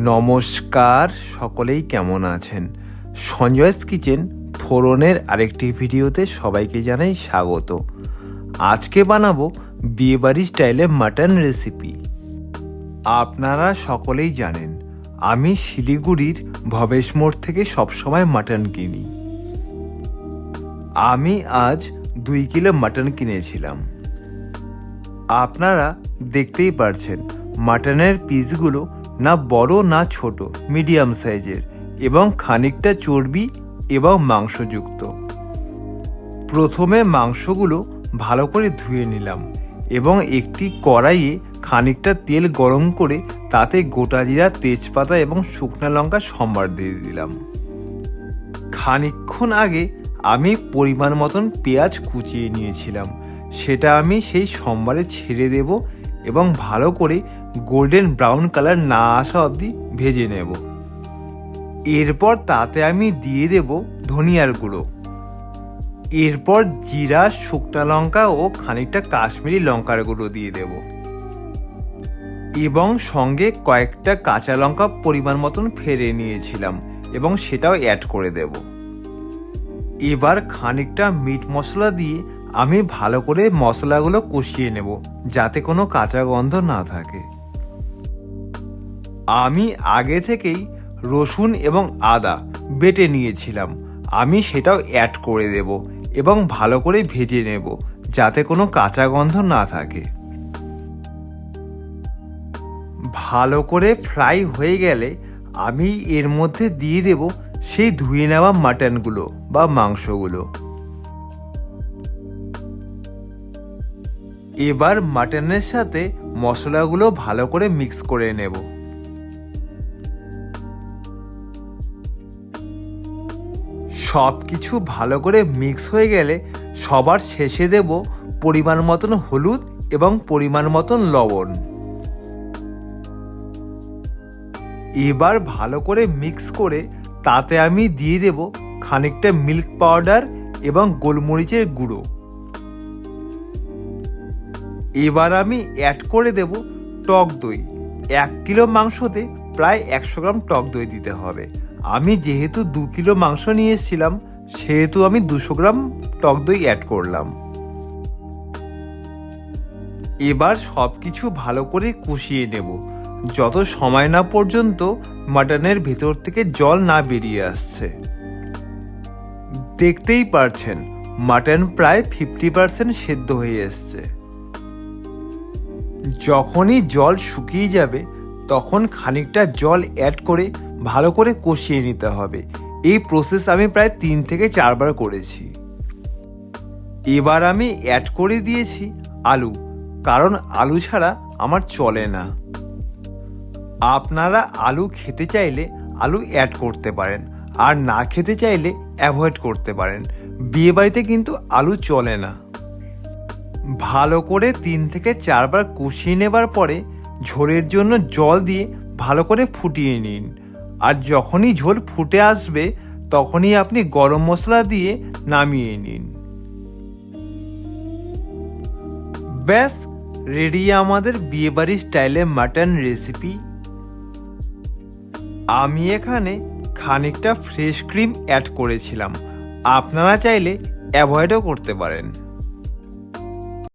নমস্কার, সকলেই কেমন আছেন? সঞ্জয়স কিচেন ফোরনের আরেকটি ভিডিওতে সবাইকে জানাই স্বাগত। আজকে বানাবো বিয়েবাড়ি স্টাইলে মাটন রেসিপি। আপনারা সকলেই জানেন আমি শিলিগুড়ির ভবেশ মোড় থেকে সবসময় মাটন কিনি। আমি আজ 2 কিলো মাটন কিনেছিলাম। আপনারা দেখতেই পারছেন মাটনের পিসগুলো না বড় না ছোট, মিডিয়াম সাইজের এবং খানিকটা চর্বি এবং মাংসযুক্ত। প্রথমে মাংসগুলো ভালো করে ধুয়ে নিলাম এবং একটি কড়াইয়ে খানিকটা তেল গরম করে তাতে গোটা জিরা, তেজপাতা এবং শুকনো লঙ্কা সম্বার দিয়ে দিলাম। খানিকক্ষণ আগে আমি পরিমাণ মতন পেঁয়াজ কুচিয়ে নিয়েছিলাম, সেটা আমি সেই সম্বারে ছেড়ে দেব এবং ভালো করে গোল্ডেন ব্রাউন কালার না আসা অবধি ভেজে নেব। এরপর তাতে আমি দিয়ে দেব ধনিয়ার গুঁড়ো, এরপর জিরা, শুকনো লঙ্কা ও খানিকটা কাশ্মীরি লঙ্কার গুঁড়ো দিয়ে দেব এবং সঙ্গে কয়েকটা কাঁচা লঙ্কা পরিমাণ মতন ফেলে নিয়েছিলাম এবং সেটাও অ্যাড করে দেব। এবার খানিকটা মিট মশলা দিয়ে আমি ভালো করে মশলাগুলো কষিয়ে নেব যাতে কোনো কাঁচা গন্ধ না থাকে। আমি আগে থেকেই রসুন এবং আদা বেটে নিয়েছিলাম, আমি সেটাও অ্যাড করে দেব এবং ভালো করে ভেজে নেব যাতে কোনো কাঁচা গন্ধ না থাকে। ভালো করে ফ্রাই হয়ে গেলে আমি এর মধ্যে দিয়ে দেব সেই ধুয়ে নেওয়া মাটনগুলো বা মাংসগুলো। এবার মাটনের সাথে মশলাগুলো ভালো করে মিক্স করে নেব। সব কিছু ভালো করে মিক্স হয়ে গেলে সবার শেষে দেব পরিমাণ মতন হলুদ এবং পরিমাণ মতন লবণ। এবার ভালো করে মিক্স করে তাতে আমি দিয়ে দেব খানিকটা মিল্ক পাউডার এবং গোলমরিচের গুঁড়ো। এবার আমি অ্যাড করে দেব টক দই। 1 কিলো মাংসতে প্রায় 100 গ্রাম টক দই দিতে হবে। আমি যেহেতু 2 কিলো মাংস নিয়ে এসেছিলাম সেহেতু আমি 200 গ্রাম টক দই অ্যাড করলাম। এবার সব কিছু ভালো করে কষিয়ে নেব যত সময় না পর্যন্ত মাটনের ভেতর থেকে জল না বেরিয়ে আসছে। দেখতেই পারছেন মাটন প্রায় 50% সেদ্ধ হয়ে এসছে। যখনই জল শুকিয়ে যাবে তখন খানিকটা জল অ্যাড করে ভালো করে কষিয়ে নিতে হবে। এই প্রসেস আমি প্রায় 3 থেকে 4 বার করেছি। এবার আমি অ্যাড করে দিয়েছি আলু, কারণ আলু ছাড়া আমার চলে না। আপনারা আলু খেতে চাইলে আলু অ্যাড করতে পারেন, আর না খেতে চাইলে অ্যাভয়েড করতে পারেন। বিয়েবাড়িতে কিন্তু আলু চলে না। ভালো করে 3 থেকে 4 বার কষিয়ে নেবার পরে ঝোলের জন্য জল দিয়ে ভালো করে ফুটিয়ে নিন। আর যখনই ঝোল ফুটে আসবে তখনই আপনি গরম মশলা দিয়ে নামিয়ে নিন। ব্যাস রেডি আমাদের বিয়েবাড়ি স্টাইলে মাটন রেসিপি। আমি এখানে খানিকটা ফ্রেশ ক্রিম অ্যাড করেছিলাম, আপনারা চাইলে অ্যাভয়েডও করতে পারেন।